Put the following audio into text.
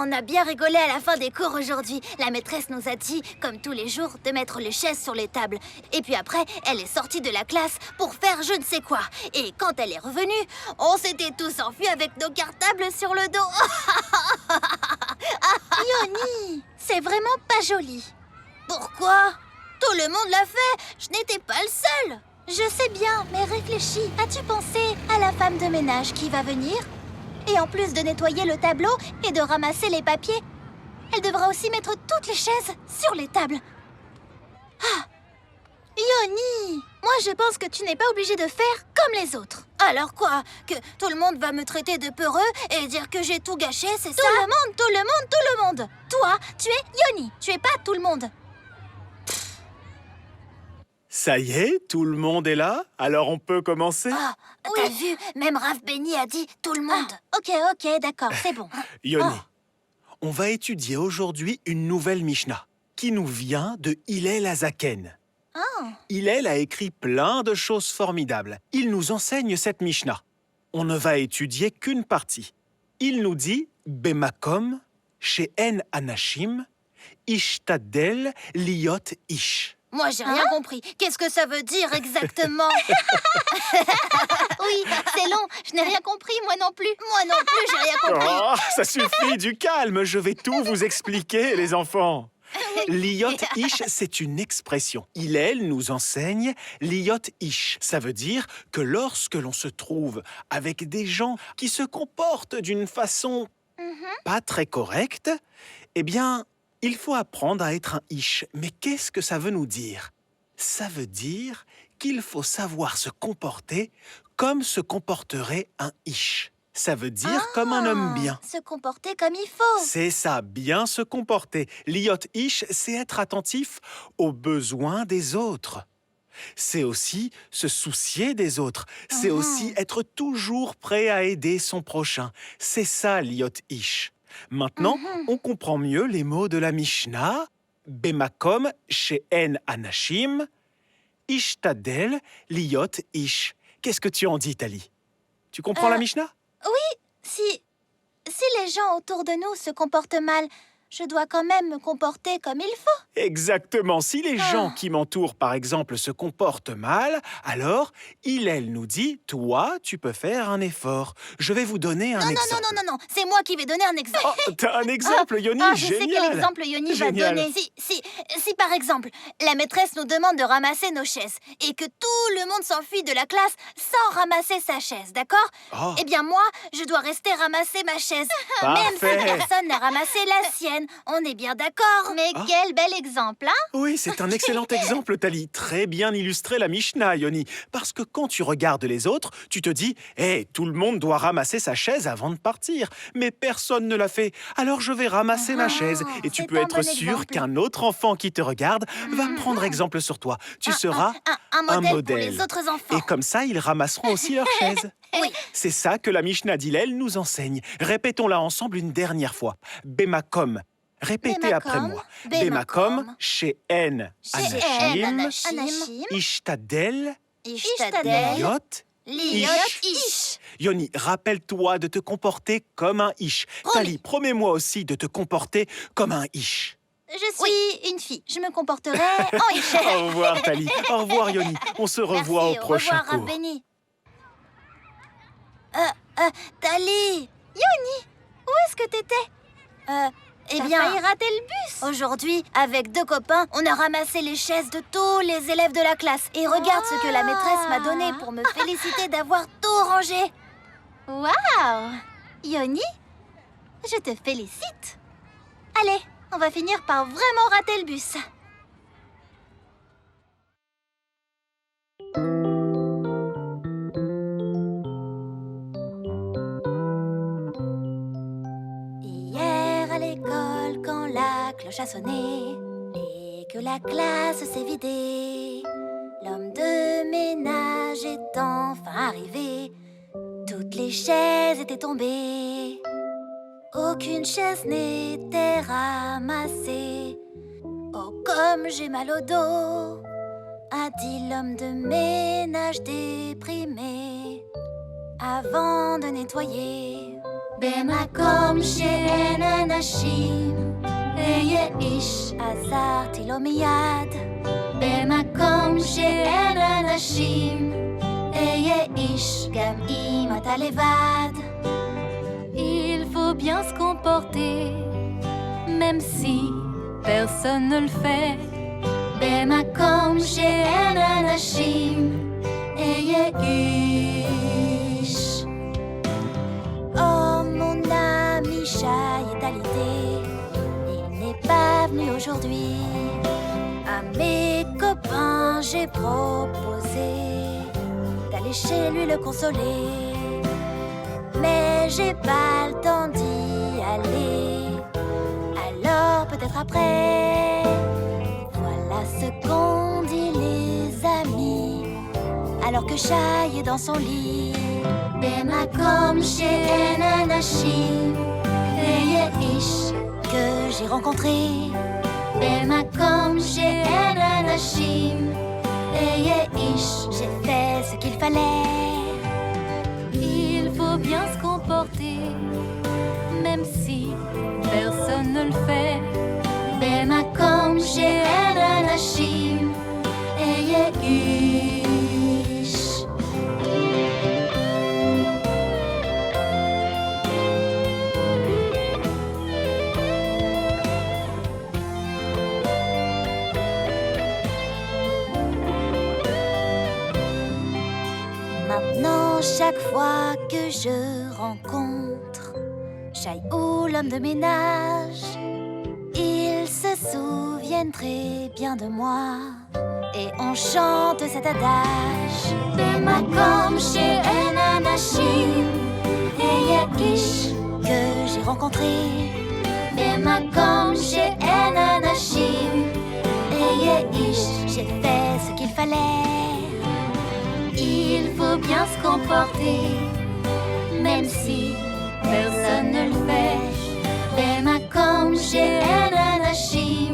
On a bien rigolé à la fin des cours aujourd'hui. La maîtresse nous a dit, comme tous les jours, de mettre les chaises sur les tables. Et puis après, elle est sortie de la classe pour faire je ne sais quoi. Et quand elle est revenue, on s'était tous enfuis avec nos cartables sur le dos. Yoni, c'est vraiment pas joli. Pourquoi? Tout le monde l'a fait. Je n'étais pas le seul. Je sais bien, mais réfléchis. As-tu pensé à la femme de ménage qui va venir? Et en plus de nettoyer le tableau et de ramasser les papiers, elle devra aussi mettre toutes les chaises sur les tables. Ah! Yoni! Moi, je pense que tu n'es pas obligé de faire comme les autres. Alors quoi? Que tout le monde va me traiter de peureux et dire que j'ai tout gâché, c'est ça? Tout le monde, tout le monde, tout le monde! Toi, tu es Yoni, tu es pas tout le monde. Ça y est, tout le monde est là? Alors on peut commencer? Ah, t'as vu? Même Raph Benny a dit tout le monde. Ok, d'accord, c'est bon. Yoni, on va étudier aujourd'hui une nouvelle Mishnah qui nous vient de Hillel Azaken. Hillel a écrit plein de choses formidables. Il nous enseigne cette Mishnah. On ne va étudier qu'une partie. Il nous dit « Bemakom, she'en anashim, ishtadel liot ish ». Moi, j'ai rien compris. Qu'est-ce que ça veut dire exactement? Oui, c'est long, je n'ai rien compris, moi non plus. Moi non plus, j'ai rien compris. Oh, ça suffit, du calme, je vais tout vous expliquer, les enfants. Liot ish, c'est une expression. Hillel nous enseigne liot ish. Ça veut dire que lorsque l'on se trouve avec des gens qui se comportent d'une façon pas très correcte, eh bien, il faut apprendre à être un ish. Mais qu'est-ce que ça veut nous dire? Ça veut dire qu'il faut savoir se comporter comme se comporterait un ish. Ça veut dire comme un homme bien. Se comporter comme il faut. C'est ça, bien se comporter. Liot ish, c'est être attentif aux besoins des autres. C'est aussi se soucier des autres. C'est aussi être toujours prêt à aider son prochain. C'est ça, liot ish. Maintenant, on comprend mieux les mots de la Mishnah. Bemakom she'en anashim, ishtadel liot ish. Qu'est-ce que tu en dis, Tali? Tu comprends la Mishnah? Si les gens autour de nous se comportent mal, je dois quand même me comporter comme il faut. Exactement. Si les gens qui m'entourent, par exemple, se comportent mal, alors Hillel nous dit, toi, tu peux faire un effort. Je vais vous donner un exemple. Non, c'est moi qui vais donner un exemple. Oh, t'as un exemple, Yoni, Je génial. sais quel exemple Yoni va Génial. donner. Si par exemple, la maîtresse nous demande de ramasser nos chaises et que tout le monde s'enfuit de la classe sans ramasser sa chaise, d'accord? Oh. Eh bien moi, je dois rester ramasser ma chaise. Même si Parfait. personne n'a ramassé la sienne. On est bien d'accord? Mais quel bel exemple, hein? Oui, c'est un excellent exemple, Tali. Très bien illustré la Mishnah, Yoni. Parce que quand tu regardes les autres, tu te dis « Hé, tout le monde doit ramasser sa chaise avant de partir. Mais personne ne l'a fait. Alors je vais ramasser ma chaise. » Et tu c'est peux un être bon sûr exemple. qu'un autre enfant qui te regarde va prendre exemple sur toi. Tu seras Un modèle pour les autres enfants. Et comme ça, ils ramasseront aussi leur chaise. Oui. C'est ça que la Mishnah d'Hillel nous enseigne. Répétons-la ensemble une dernière fois. Bemakom. Répétez après moi. Bemakom, she'en anashim, Anashim, ishtadel, Ishtadel, liot, liot, ish. ish. Yoni, rappelle-toi de te comporter comme un ish. Tali, promets-moi aussi de te comporter comme un ish. je suis une fille. Je me comporterai en ish. Au revoir, Tali. Au revoir, Yoni. On se revoit Merci, au prochain revoir, cours. Raph Benny. Tali. Yoni, où est-ce que t'étais? Eh T'as bien, failli rater le bus. aujourd'hui, avec deux copains, on a ramassé les chaises de tous les élèves de la classe. Et regarde ce que la maîtresse m'a donné pour me féliciter d'avoir tout rangé. Waouh! Yoni, je te félicite. Allez, on va finir par vraiment rater le bus. Hier à l'école, quand la cloche a sonné et que la classe s'est vidée, l'homme de ménage est enfin arrivé. Toutes les chaises étaient tombées. Aucune chaise n'était ramassée. Oh, comme j'ai mal au dos, a dit l'homme de ménage déprimé. Avant de nettoyer, במקום שאין אנשים, אהיה איש. עזרתי לו מיד. במקום שאין אנשים, אהיה איש. גם אם אתה לבד. Il faut bien se comporter, même si personne ne le fait. במקום שאין אנשים, אהיה איש. Oh, mon ami chat est alité. Il n'est pas venu aujourd'hui. À mes copains, j'ai proposé d'aller chez lui le consoler. Mais j'ai pas le temps d'y aller. Alors peut-être après. Voilà ce qu'ont dit les amis. Alors que Shai est dans son lit. במקום שאין אנשים, אהיה איש. Que j'ai rencontré. במקום שאין אנשים, אהיה איש. J'ai fait ce qu'il fallait. Il faut bien se comporter, même si personne ne le fait. במקום שאין אנשים, אהיה איש. Maintenant, chaque fois que je rencontre Shai ou l'homme de ménage, ils se souviennent très bien de moi et on chante cet adage. במקום שאין אנשים, אהיה איש. Que j'ai rencontré. במקום שאין אנשים, אהיה איש. J'ai fait ce qu'il fallait. Il faut bien se comporter, même si personne ne le fait. במקום שאין אנשים,